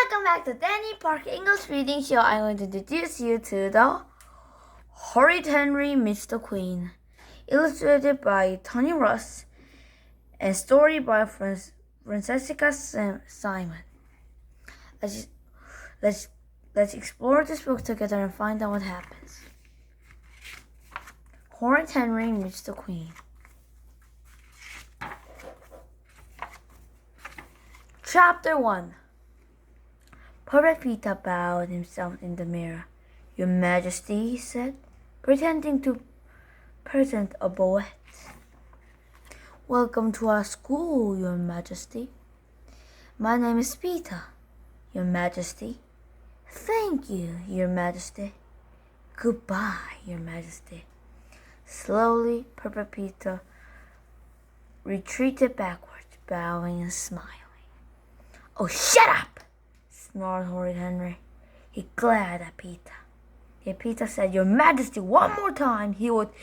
Welcome back to Danny Park English Reading Show. I'm going to introduce you to the Horrid Henry Meets the Queen, illustrated by Tony Ross, and story by Francesca Simon. Let's explore this book together and find out what happens. Horrid Henry Meets the Queen. Chapter 1. Perfect Peter bowed himself in the mirror. "Your Majesty," he said, pretending to present a bouquet. "Welcome to our school, Your Majesty." "My name is Peter, Your Majesty." "Thank you, Your Majesty." "Goodbye, Your Majesty." Slowly, Perfect Peter retreated backwards, bowing and smiling. "Oh, shut up!" snarled Horrid Henry. He glared at Peter. If Peter said "Your Majesty" one more time, he would.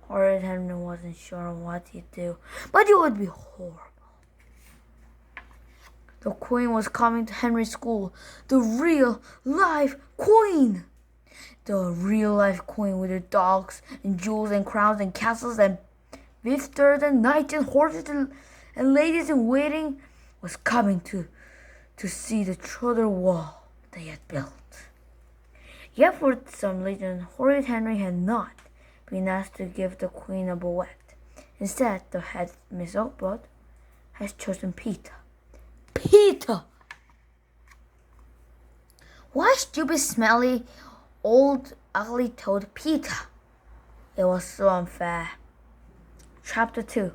Horrid Henry wasn't sure what he'd do, but it would be horrible. The Queen was coming to Henry's school. The real life Queen. The real life Queen with her dogs and jewels and crowns and castles and visitors and knights and horses and ladies in waiting was coming to see the Tudor wall they had built. Yet for some reason, Horrid Henry had not been asked to give the Queen a bouquet. Instead, the head Miss Oakblood has chosen Peter. Peter! Why stupid, smelly, old, ugly toad Peter? It was so unfair. Chapter 2.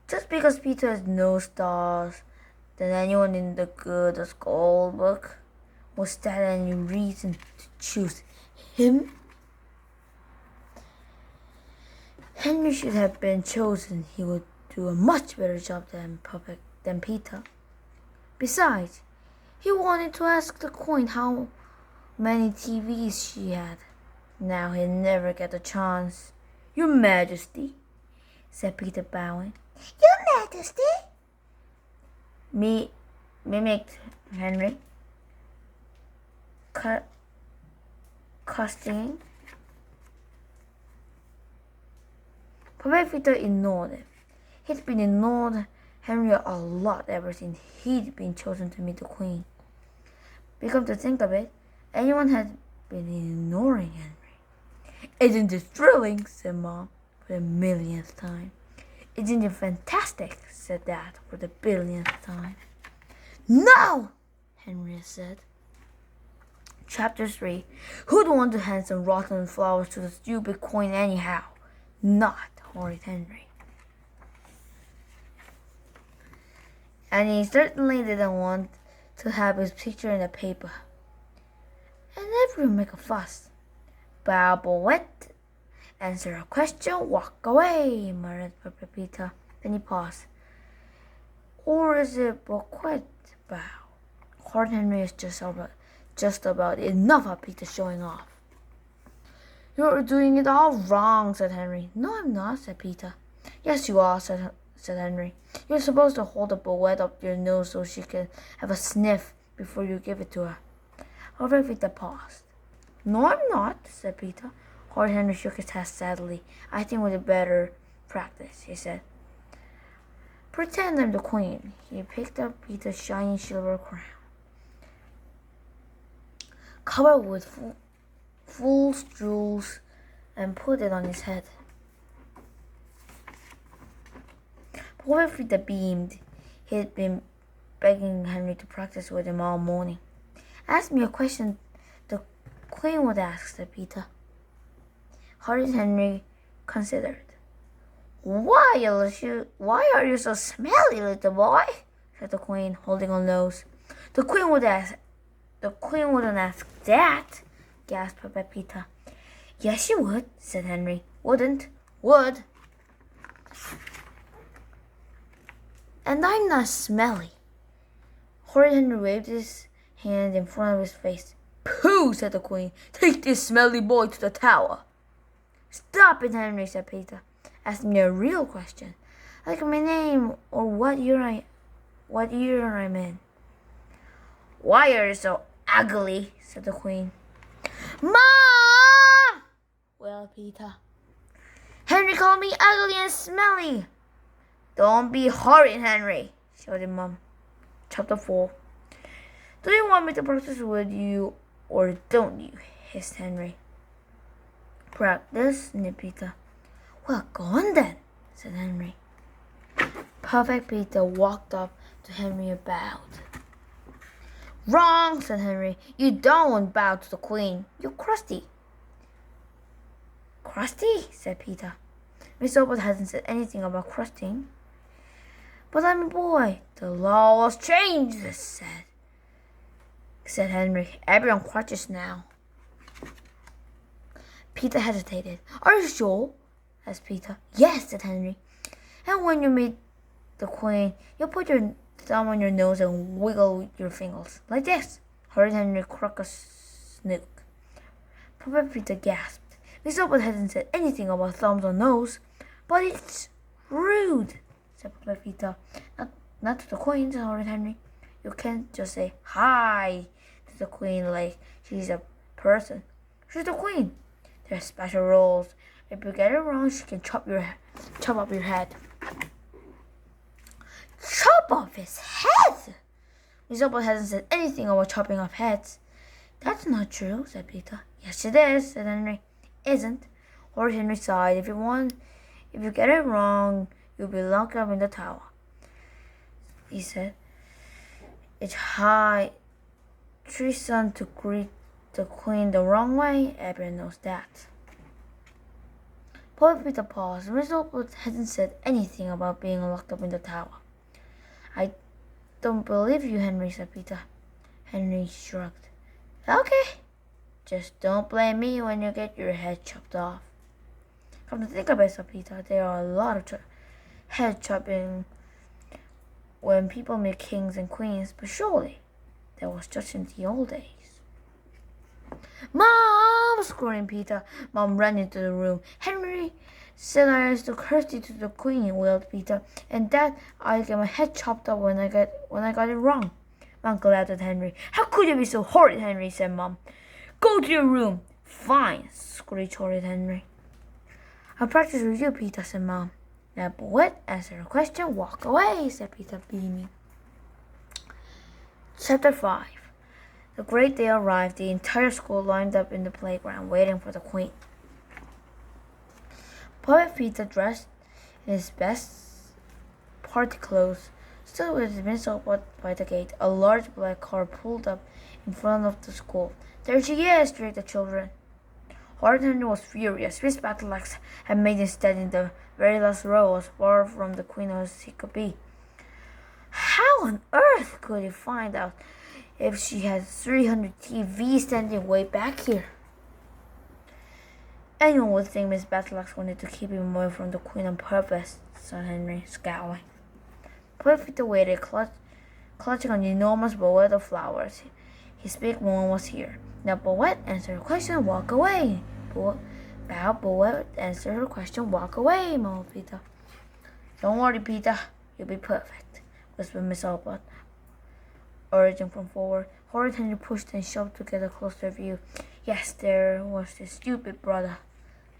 Just because Peter has no stars than anyone in the good school book, was that any reason to choose him? Henry should have been chosen. He would do a much better job than Peter. Besides, he wanted to ask the Queen how many TVs she had. Now he'd never get a chance. "Your Majesty," said Peter, bowing. "Your Majesty," mimicked Henry, cussing. Perfect Peter ignored it. He'd been ignored Henry a lot ever since he'd been chosen to meet the Queen. Become to think of it, anyone had been ignoring Henry. "Isn't this thrilling?" said Mom for the millionth time. "Isn't it fantastic?" said Dad for the billionth time. "No!" Henry said. Chapter 3. Who'd want to hand some rotten flowers to the stupid Queen anyhow? Not Horrid Henry. And he certainly didn't want to have his picture in the paper. And everyone make a fuss. "Bow, bouquet, answer a question, walk away," muttered Perfect Peter. Then he paused. "Or is it bouquet, bow?" Horrid Henry is just about enough of Peter showing off. "You're doing it all wrong," said Henry. "No, I'm not," said Peter. "Yes, you are," said Henry. "You're supposed to hold the bouquet up your nose so she can have a sniff before you give it to her." Horrid Peter paused. "No, I'm not," said Peter. Horrid Henry shook his head sadly. "I think with a better practice," he said. "Pretend I'm the Queen." He picked up Peter's shiny silver crown, covered with full jewels, and put it on his head. Poor Peter beamed. He'd been begging Henry to practice with him all morning. "Ask me a question the Queen would ask," said Peter. Horrid Henry considered. Why are you so smelly, little boy?" said the Queen, holding her nose. The Queen wouldn't ask that," gasped Perfect Peter. "Yes, she would," said Henry. "Wouldn't, would. And I'm not smelly." Horrid Henry waved his hand in front of his face. "Pooh," said the Queen. "Take this smelly boy to the tower." "Stop it, Henry," said Peter. "Ask me a real question, like my name or what year I'm in." Why are you so ugly? Said the Queen. Mom! Wailed Peter. Henry called me ugly and smelly. Don't be horrid, Henry, shouted Mom. Chapter 4. Do you want me to practice with you or don't you? Hissed Henry. Practice, sniffed Peter. Well, go on then, said Henry. Perfect Peter walked up to Henry and bowed. Wrong, said Henry. You don't bow to the Queen. You're crusty. Crusty? Said Peter. Miss Opal hasn't said anything about crusting. But I'm a boy. The law was changed, said Henry. Everyone crutches now. Peter hesitated. Are you sure? Asked Peter. Yes, said Henry. And when you meet the Queen, you put your thumb on your nose and wiggle your fingers. Like this. Horrid Henry crooked a snook. Papa Peter gasped. Miss Opal hasn't said anything about thumbs or nose. But it's rude, said Papa Peter. Not to the Queen, said Horrid Henry. You can't just say hi to the Queen like she's a person. She's the Queen. There are special rules. If you get it wrong, she can chop off your head. Chop off his head? Miss Opal hasn't said anything about chopping off heads. That's not true, said Peter. Yes, it is, said Henry. Isn't. Horrid Henry sighed. If you get it wrong, you'll be locked up in the tower. He said, it's high treason to greet the Queen the wrong way. Everyone knows that. Poor Peter paused. Miss Opal hasn't said anything about being locked up in the tower. I don't believe you, Henry, said Peter. Henry shrugged. Okay. Just don't blame me when you get your head chopped off. Come to think of it, said Peter, there are a lot of head chopping when people meet kings and queens, but surely that was just in the old days. Mom! Screamed Peter. Mom ran into the room. Henry said I was too thirsty to the Queen, wailed Peter, and that I get my head chopped off when I got it wrong. Mom glared at Henry. How could you be so horrid, Henry, said Mom. Go to your room. Fine, screeched horrid Henry. I'll practice with you, Peter, said Mom. Now, boy, answer a question, walk away, said Peter, beaming. Chapter 5. The great day arrived. The entire school lined up in the playground, waiting for the Queen. Poor Peter, dressed in his best party clothes, stood with his Miss Opal by the gate. A large black car pulled up in front of the school. There she is, shrieked the children. Horrid Henry was furious. Miss Battleaxe had made him stand in the very last row, as far from the Queen as he could be. How on earth could he find out if she had 300 TVs standing way back here? Anyone would think Miss Battleaxe wanted to keep him away from the Queen on purpose, said Henry, scowling. Poor Peter waited, clutching an enormous bouquet of flowers. His big one was here. Now, Boet, answer her question, walk away. Boet, answer her question, walk away, Mama Peter. Don't worry, Peter, you'll be perfect, whispered Miss Opal, urging from forward. Horrid Henry pushed and shoved to get a closer view. Yes, there was his stupid brother,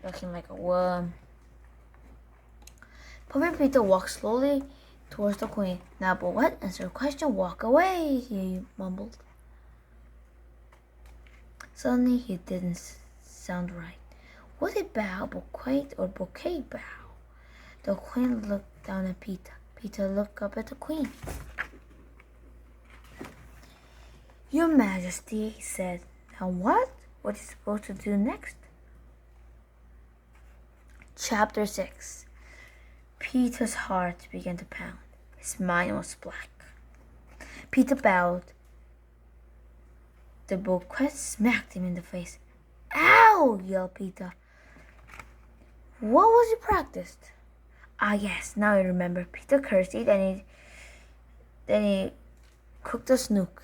looking like a worm. Puppy Peter walked slowly towards the Queen. Now, Boet, answer her question, walk away, he mumbled. Suddenly, he didn't sound right. Was it bow, bouquet, or bouquet bow? The Queen looked down at Peter. Peter looked up at the Queen. Your Majesty, he said. Now what? What is he supposed to do next? Chapter 6. Peter's heart began to pound. His mind was black. Peter bowed. The bouquet smacked him in the face. Ow! Yelled Peter. What was it practiced? Ah, yes, now I remember. Peter cursed it and then he cooked a snook.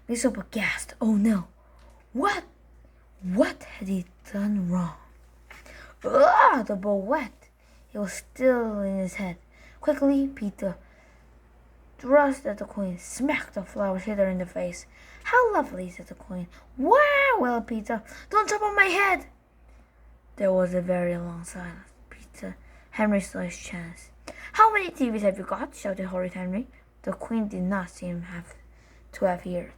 Miss Opal gasped. Oh no. What had he done wrong? The bouquet. It was still in his head. Quickly, Peter thrust at the queen, smacked the flowers, hit her in the face. How lovely, said the queen. Wow, wailed Peter. Don't jump on my head. There was a very long silence. Henry saw his chance. How many TVs have you got? Shouted horrid Henry. The queen did not seem to have heard.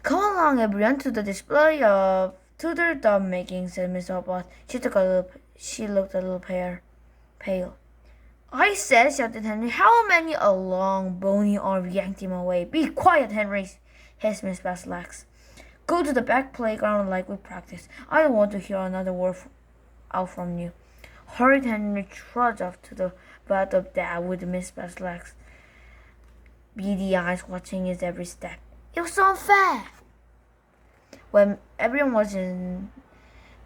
Come along, everyone, to the display of Tudor dove making, said Miss Hobart. She looked a little pale. I said, shouted Henry. How many? A long, bony arm yanked him away. Be quiet, Henry, hissed Miss Battleaxe. Go to the back playground like we practiced. I don't want to hear another word out from you. Horrid Henry trudged off to the bathtub dad with Miss Battleaxe, beady eyes watching his every step. It was so unfair. When everyone was in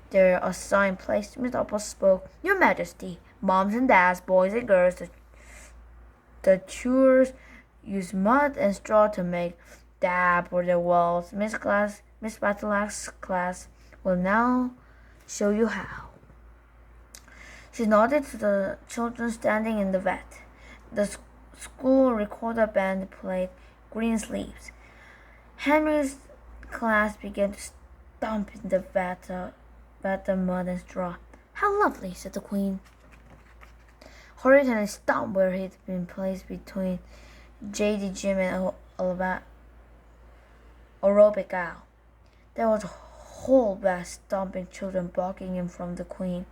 their assigned place, Miss Opal spoke. Your Majesty, moms and dads, boys and girls, the chewers use mud and straw to make dab for their walls. Miss Battleaxe's class will now show you how. She nodded to the children standing in the vat. The school recorder band played Green Sleeves. Henry's class began to stomp in the vat of mud and straw. How lovely, said the queen. Horrid Henry stomped where he'd been placed between J.D. Jim and Aerobic Al. There was a whole vast stomping children blocking him from the queen,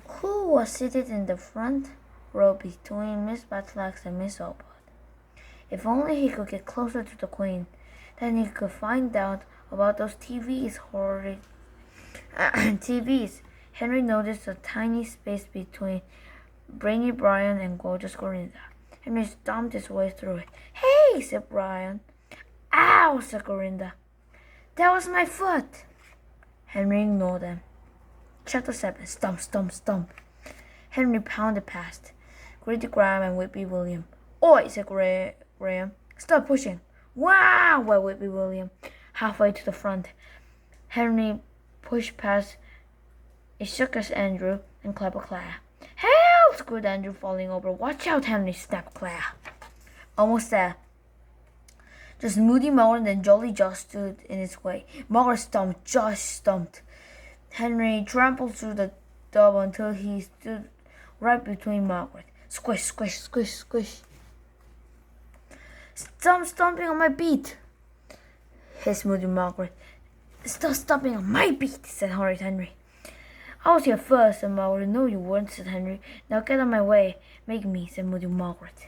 who was seated in the front row between Miss Battleaxe and Miss Opal. If only he could get closer to the queen, then he could find out about those horrid TVs. Henry noticed a tiny space between Brainy Brian and Gorgeous Corinda. Henry stomped his way through it. Hey, said Brian. Ow, said Corinda. That was my foot. Henry ignored them. Chapter 7. Stomp, stomp, stomp. Henry pounded past Grady Graham and Whitby William. Oi, said Graham. Stop pushing. Wow, wailed Whitby William. Halfway to the front, Henry pushed past a circus Andrew and Clapper Claire. Help! Screamed Andrew, falling over. Watch out, Henry, snapped Claire. Almost there. Just Moody Margaret and Jolly Josh stood in his way. Margaret stomped, Josh stomped. Henry trampled through the tub until he stood right between Margaret. Squish, squish, squish, squish. Stop stomping on my beat, hissed Moody Margaret. Stop stomping on my beat, said horrid Henry. I was here first, said Margaret. No, you weren't, said Henry. Now get out of my way. Make me, said Moody Margaret.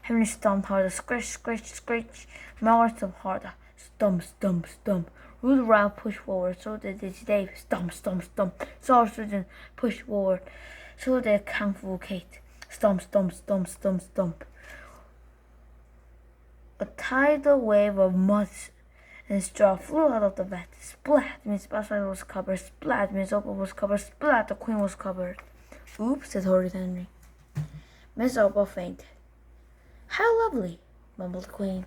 Henry stomped harder. Scratch, scratch, scratch. Margaret stomped harder. Stomp, stomp, stomp. Rude Ralph pushed forward. So did Dave. Stomp, stomp, stomp. Sarge Surgeon pushed forward. So did Kung Fu Kate. Stomp, stomp, stomp, stomp, stomp. A tidal wave of mud and straw flew out of the vat. Splat! Miss Battleaxe was covered. Splat! Miss Opal was covered. Splat! The queen was covered. Oops, said horrid Henry. Miss Opal fainted. How lovely, mumbled the queen.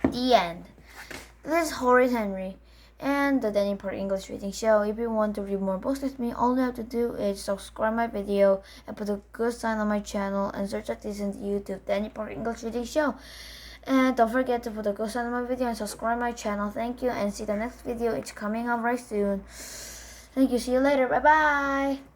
The end. This is Horrid Henry and the Danny Park English Reading Show. If you want to read more books with me, all you have to do is subscribe my video and put a good sign on my channel and search at this in YouTube, Danny Park English Reading Show. And don't forget to put a good sign on my video and subscribe my channel. Thank you, and see the next video. It's coming up right soon. Thank you. See you later. Bye bye.